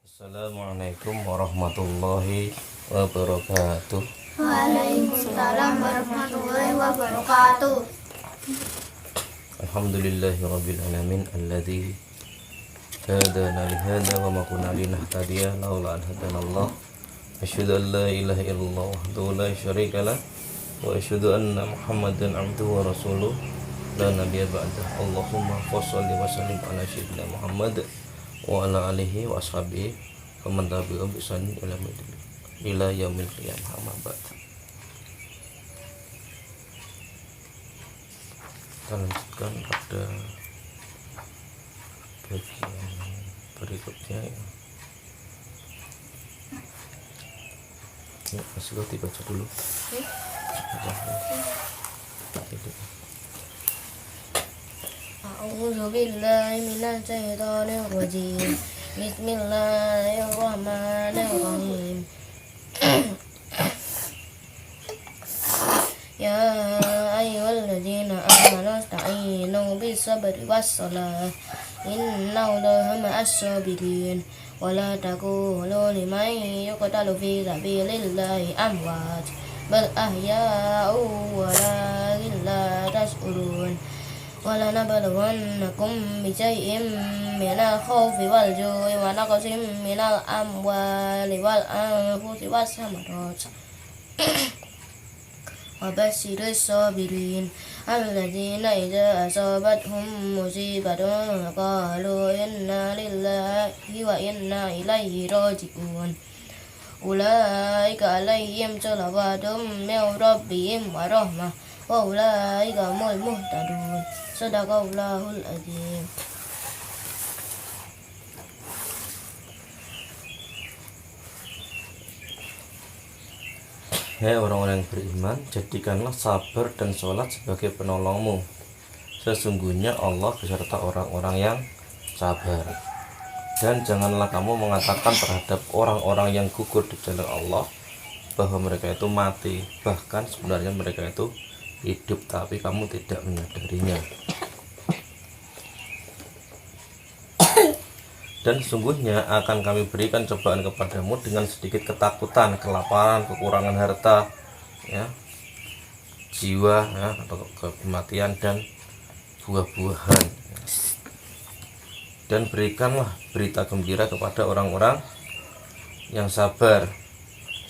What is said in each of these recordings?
Assalamualaikum warahmatullahi wabarakatuh. Waalaikumsalam warahmatullahi wabarakatuh. Alhamdulillahirabbil alamin alladzi hadana li hadza wa ma kunna linahtadiya laula an hadanallah. Asyhadu an la ilaha illallah wahdahu la syarika lah wa asyhadu anna Muhammadan abduhu wa rasuluh la nabiyya ba'dah. Allahumma shalli wa sallim ala sayyidina Muhammad wa ala alihi wa ashabihi wa man tabi'ahum bi ihsan ila yaumil qiyamah. Amma ba'd. Kita lanjutkan pada bagian berikutnya. Ya, Mas Loti baca dulu. A'udzu billahi minasy syaithanir rajim. Bismillahirrahmanirrahim. Ya ayyuhalladzina amanu ista'inu bis-sabri was-salah. Innallaha ma'as-sabirin. Wa la taqulu liman yuqtalu fi sabilillahi amwat bal ahya'u walakin la tash'urun. وَلَنَبْلُوَنَّكُمْ بِشَيْءٍ مِّنَ الْخَوْفِ وَالْجُوعِ وَنَقْصٍ مِّنَ الْأَمْوَالِ وَالْأَنفُسِ وَالثَّمَرَاتِ وَبَشِّرِ الصَّابِرِينَ الَّذِينَ إِذَا أَصَابَتْهُم مُّصِيبَةٌ قَالُوا إِنَّا لِلَّهِ وَإِنَّا إِلَيْهِ رَاجِعُونَ أُولَٰئِكَ عَلَيْهِمْ صَلَوَاتٌ مِّن رَّبِّهِمْ وَرَحْمَةٌ wa ulaika humul muhtadun. Shadaqallahul azim. Hai orang-orang yang beriman, jadikanlah sabar dan sholat sebagai penolongmu. Sesungguhnya Allah beserta orang-orang yang sabar. Dan janganlah kamu mengatakan terhadap orang-orang yang gugur di jalan Allah bahwa mereka itu mati. Bahkan sebenarnya mereka itu hidup, tapi kamu tidak menyadarinya. Dan sesungguhnya akan kami berikan cobaan kepadamu dengan sedikit ketakutan, kelaparan, kekurangan harta, ya, jiwa, ya, atau kematian dan buah-buahan. Dan berikanlah berita gembira kepada orang-orang yang sabar,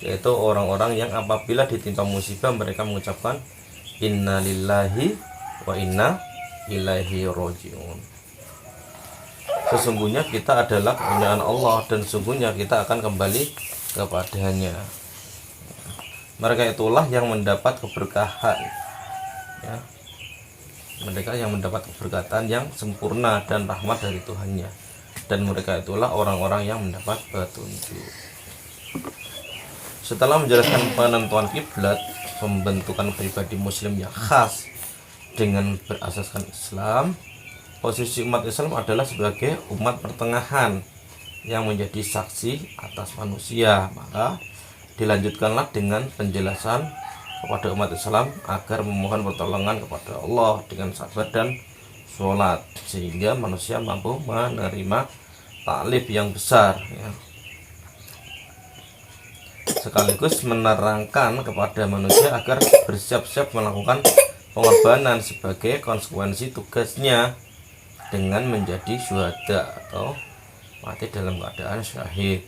yaitu orang-orang yang apabila ditimpa musibah mereka mengucapkan Inna lillahi wa inna ilaihi roji'un. Sesungguhnya kita adalah kepunyaan Allah dan sesungguhnya kita akan kembali kepadanya. Mereka itulah yang mendapat keberkahan, ya. Mereka yang mendapat keberkatan yang sempurna dan rahmat dari Tuhannya. Dan mereka itulah orang-orang yang mendapat petunjuk. Setelah menjelaskan penentuan kiblat, pembentukan pribadi muslim yang khas dengan berasaskan Islam, posisi umat Islam adalah sebagai umat pertengahan yang menjadi saksi atas manusia. Maka dilanjutkanlah dengan penjelasan kepada umat Islam agar memohon pertolongan kepada Allah dengan sabar dan sholat, sehingga manusia mampu menerima taklif yang besar, ya. Sekaligus menerangkan kepada manusia agar bersiap-siap melakukan pengorbanan sebagai konsekuensi tugasnya dengan menjadi syuhada atau mati dalam keadaan syahid.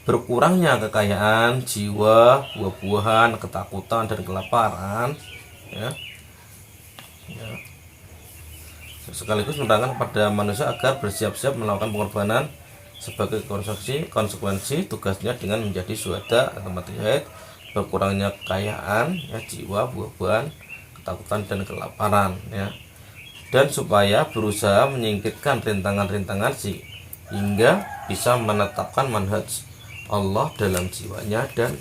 Berkurangnya kekayaan jiwa, buah-buahan, ketakutan dan kelaparan, ya, sekaligus menerangkan kepada manusia agar bersiap-siap melakukan pengorbanan sebagai konsekuensi tugasnya dengan menjadi syuhada atau mati syahid. Berkurangnya kekayaan, ya, jiwa, buah-buahan, ketakutan dan kelaparan, ya. Dan supaya berusaha menyingkirkan rintangan-rintangan sehingga bisa menetapkan manhaj Allah dalam jiwanya dan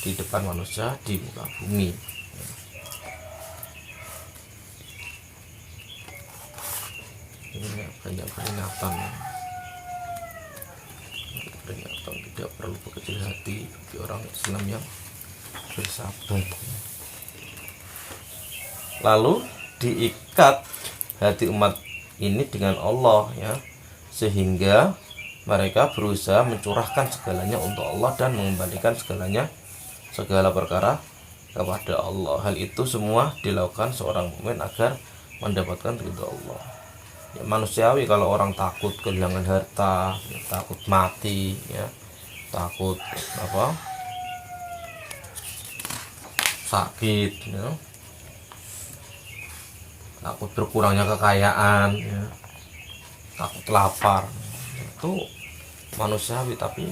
di depan manusia di muka bumi. Ini banyak peringatan. Peringatan tidak perlu berkecil hati bagi orang Islam yang bersabar. Lalu diikat hati umat ini dengan Allah, ya, sehingga mereka berusaha mencurahkan segalanya untuk Allah dan mengembalikan segala perkara kepada Allah. Hal itu semua dilakukan seorang mukmin agar mendapatkan ridha Allah. Ya, manusiawi kalau orang takut kehilangan harta, ya, takut mati, ya, takut sakit, ya, takut berkurangnya kekayaan, ya, takut lapar, itu manusiawi. Tapi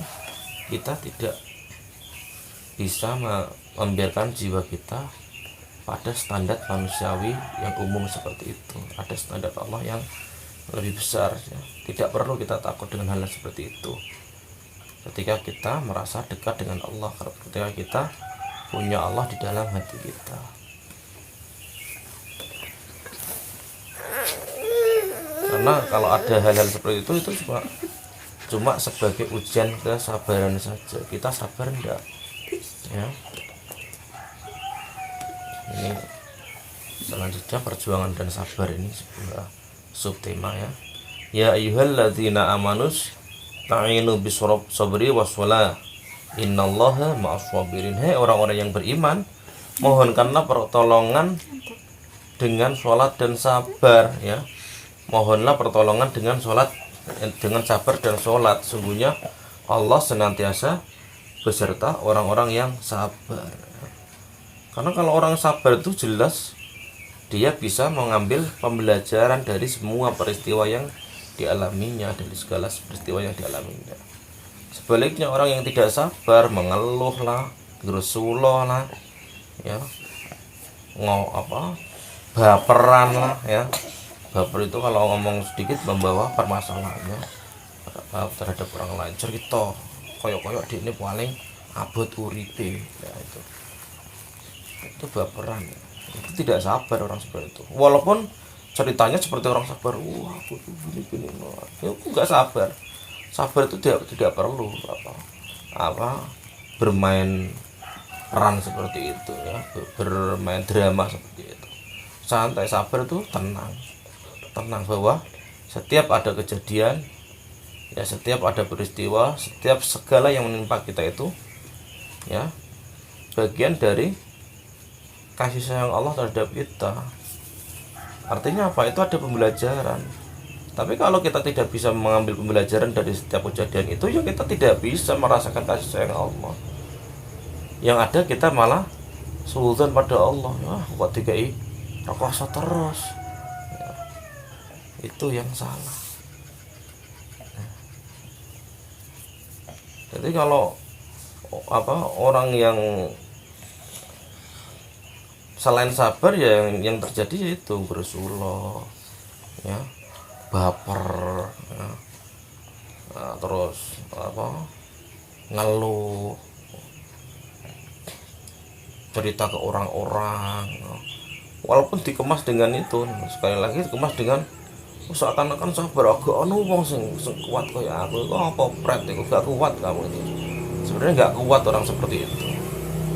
kita tidak bisa membiarkan jiwa kita pada standar manusiawi yang umum seperti itu. Ada standar Allah yang lebih besar, ya. Tidak perlu kita takut dengan hal seperti itu ketika kita merasa dekat dengan Allah, ketika kita punya Allah di dalam hati kita. Karena kalau ada hal-hal seperti itu cuma sebagai ujian kesabaran saja. Kita sabar enggak, ya. Ini selanjutnya perjuangan dan sabar, ini sebuah subtema, ya. Ya ayyuhalladzina amanus ta'inu bisabri wassalah innallaha ma'as-sabirin. Hai orang-orang yang beriman, mohonkanlah pertolongan dengan sholat dan sabar, ya. Mohonlah pertolongan dengan sabar dan sholat. Sungguhnya Allah senantiasa beserta orang-orang yang sabar. Karena kalau orang sabar itu jelas dia bisa mengambil pembelajaran dari semua peristiwa yang dialaminya, dari segala peristiwa yang dialaminya. Sebaliknya orang yang tidak sabar mengeluh lah, gerusuloh lah, ya, baperan lah, ya. Baper itu kalau ngomong sedikit membawa permasalahannya terhadap orang lain, cerita koyok-koyok di ini paling abot uripe, ya, itu baperan, ya. Itu tidak sabar orang seperti itu. Walaupun ceritanya seperti orang sabar, wah aku tuh gini, ya aku nggak sabar. Sabar itu tidak perlu bermain peran seperti itu, ya, bermain drama seperti itu. Santai, sabar itu tenang bahwa setiap ada kejadian, ya, setiap ada peristiwa, setiap segala yang menimpa kita itu, ya, bagian dari kasih sayang Allah terhadap kita. Artinya apa? Itu ada pembelajaran. Tapi kalau kita tidak bisa mengambil pembelajaran dari setiap kejadian itu, ya kita tidak bisa merasakan kasih sayang Allah. Yang ada kita malah suudzon pada Allah. Wah, kok dikai rekoso terus, ya, itu yang salah. Jadi kalau orang yang selain sabar, ya yang terjadi yaitu bersuloh, ya, baper, ya, nah, terus ngeluh, cerita ke orang-orang, ya. Walaupun dikemas dengan itu, sekali lagi dikemas dengan seakan-akan sabar, agak wong sing kuat kayak aku, kok apa pret itu gak kuat kamu itu. Sebenarnya nggak kuat orang seperti itu.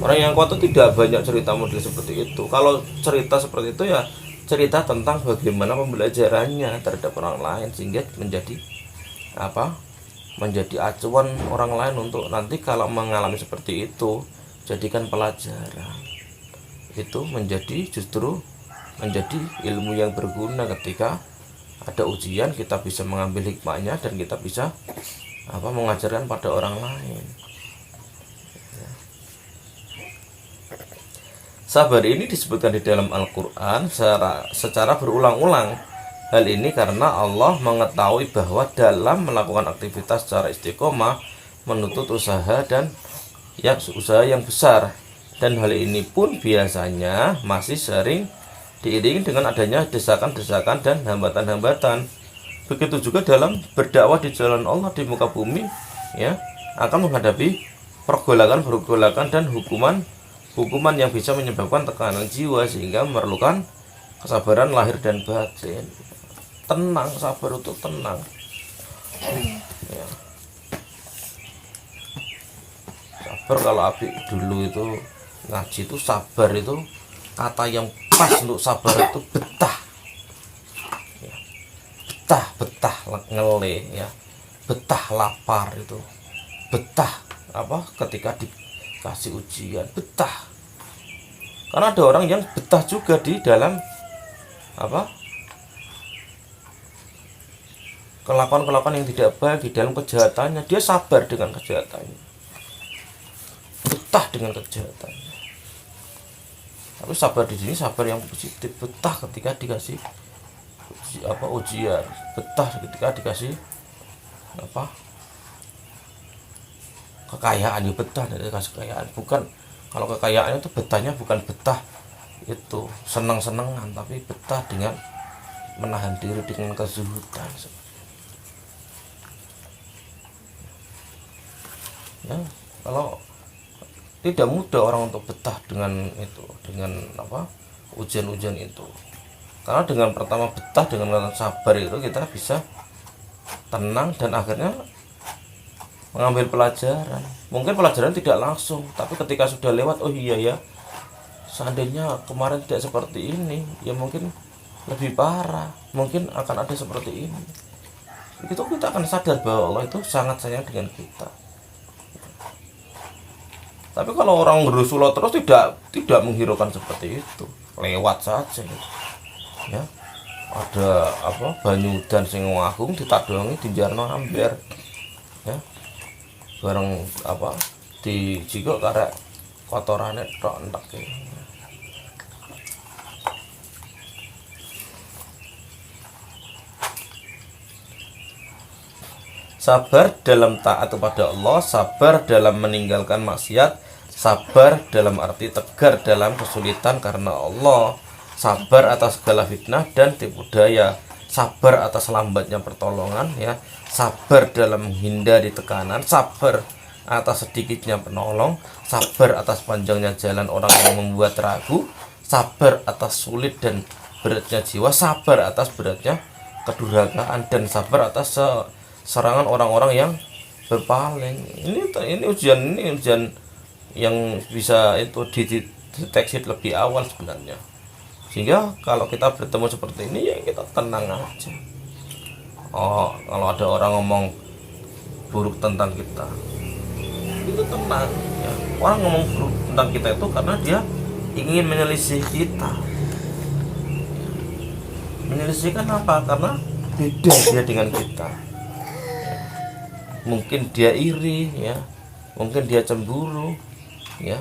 Orang yang kuat itu tidak banyak cerita model seperti itu. Kalau cerita seperti itu, ya cerita tentang bagaimana pembelajarannya terhadap orang lain, sehingga menjadi acuan orang lain untuk nanti kalau mengalami seperti itu, jadikan pelajaran. Itu justru menjadi ilmu yang berguna. Ketika ada ujian, kita bisa mengambil hikmahnya dan kita bisa mengajarkan pada orang lain. Sabar ini disebutkan di dalam Al-Quran secara berulang-ulang. Hal ini karena Allah mengetahui bahwa dalam melakukan aktivitas secara istiqomah menuntut usaha yang besar. Dan hal ini pun biasanya masih sering diiringi dengan adanya desakan-desakan dan hambatan-hambatan. Begitu juga dalam berdakwah di jalan Allah di muka bumi, ya, akan menghadapi pergolakan dan hukuman yang bisa menyebabkan tekanan jiwa, sehingga memerlukan kesabaran lahir dan batin. Tenang, sabar itu tenang, ya. Sabar, kalau Abi dulu itu ngaji itu sabar itu kata yang pas untuk sabar itu betah, ya. betah ngelih ya, betah lapar itu, betah ketika dikasih ujian, betah. Karena ada orang yang betah juga di dalam kelakuan-kelakuan yang tidak baik, di dalam kejahatannya dia sabar dengan kejahatannya, betah dengan kejahatannya. Tapi sabar di sini sabar yang positif, betah ketika dikasih ujian, betah ketika dikasih kekayaan, ya betah dari dikasih kekayaan. Bukan, kalau kekayaan itu betahnya bukan betah itu senang-senangan, tapi betah dengan menahan diri dengan kezuhudan. Ya, kalau tidak mudah orang untuk betah dengan itu, dengan ujian-ujian itu. Karena dengan pertama betah, dengan sabar itu kita bisa tenang dan akhirnya mengambil pelajaran. Mungkin pelajaran tidak langsung, tapi ketika sudah lewat, oh iya ya, seandainya kemarin tidak seperti ini, ya mungkin lebih parah, mungkin akan ada seperti ini. Itu kita akan sadar bahwa Allah itu sangat sayang dengan kita. Tapi kalau orang berusulah terus tidak menghiraukan seperti itu, lewat saja. Ya, ada banyu dan sing agung ditadongi dijarno amber. Ya, bareng di jiko karek kotorane tok entek. Sabar dalam taat kepada Allah, sabar dalam meninggalkan maksiat, sabar dalam arti tegar dalam kesulitan karena Allah, sabar atas segala fitnah dan tipu daya, sabar atas lambatnya pertolongan, ya, sabar dalam menghindari tekanan, sabar atas sedikitnya penolong, sabar atas panjangnya jalan orang yang membuat ragu, sabar atas sulit dan beratnya jiwa, sabar atas beratnya kedurhakaan, dan sabar atas serangan orang-orang yang berpaling. Ini ujian yang bisa itu dideteksi lebih awal sebenarnya. Sehingga kalau kita bertemu seperti ini, ya kita tenang aja. Oh, kalau ada orang ngomong buruk tentang kita, itu tenang ya. Orang ngomong buruk tentang kita itu karena dia ingin menyelisih kita. Menyelisihkan apa? Karena beda dia dengan kita. Mungkin dia iri, ya, mungkin dia cemburu, ya,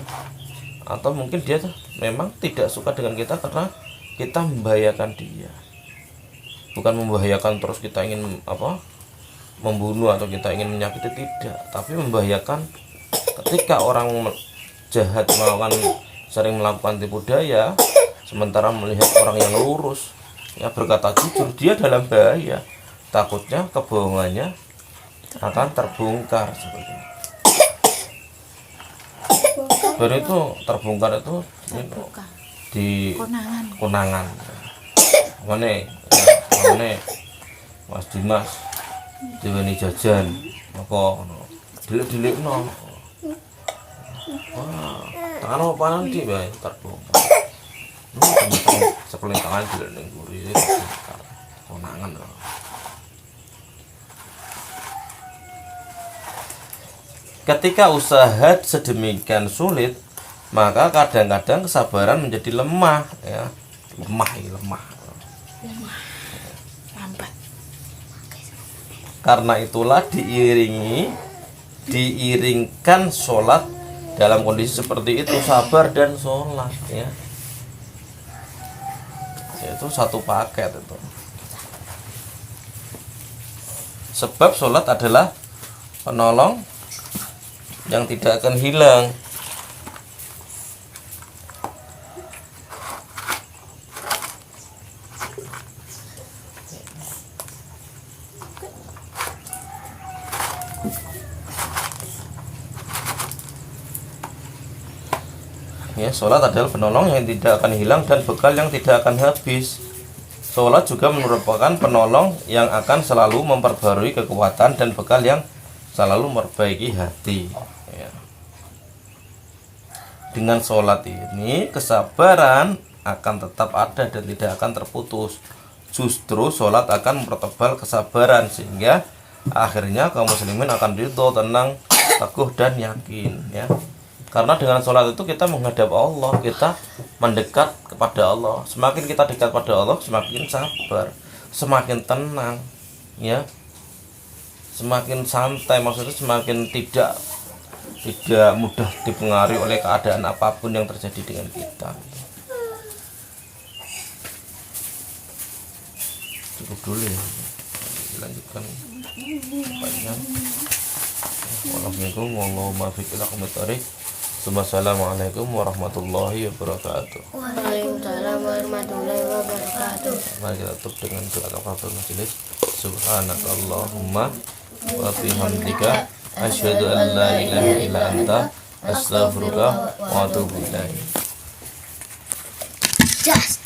atau mungkin dia memang tidak suka dengan kita karena kita membahayakan dia. Bukan membahayakan terus kita ingin membunuh atau kita ingin menyakiti, tidak, tapi membahayakan ketika orang jahat sering melakukan tipu daya, sementara melihat orang yang lurus, ya, berkata jujur, dia dalam bahaya. Takutnya kebohongannya akan terbongkar seperti itu. Baru itu terbongkar itu di konangan. Mana Mas Dimas diweni jajan apa dilik no. Wah, tangan apa nanti bae terbongkar. Sepeling tangan dilik ning guri konangan. Ketika usaha sedemikian sulit, maka kadang-kadang kesabaran menjadi lemah, ya. Lemah. Karena itulah diiringkan sholat dalam kondisi seperti itu, sabar dan sholat, ya. Itu satu paket itu. Sebab sholat adalah penolong yang tidak akan hilang. Ya, sholat adalah penolong yang tidak akan hilang dan bekal yang tidak akan habis. Sholat juga merupakan penolong yang akan selalu memperbarui kekuatan dan bekal yang selalu memperbaiki hati, ya. Dengan sholat ini kesabaran akan tetap ada dan tidak akan terputus. justru sholat akan mempertebal kesabaran, sehingga akhirnya kaum muslimin akan ridho, tenang, teguh dan yakin ya. Karena dengan sholat itu kita menghadap Allah, kita mendekat kepada Allah. Semakin kita dekat pada Allah, semakin sabar, semakin tenang ya, semakin santai, maksudnya semakin tidak mudah dipengaruhi oleh keadaan apapun yang terjadi dengan kita. Cukup dulu ya, dilanjutkan banyak. Wassalamualaikum warahmatullahi wabarakatuh. Waalaikumsalam warahmatullahi wabarakatuh. Mari kita tutup dengan doa kafaratul majelis. Subhanakallahumma wa bihamdika asyhadu an la ilaha illa anta astaghfiruka wa atubu ilaik. Just.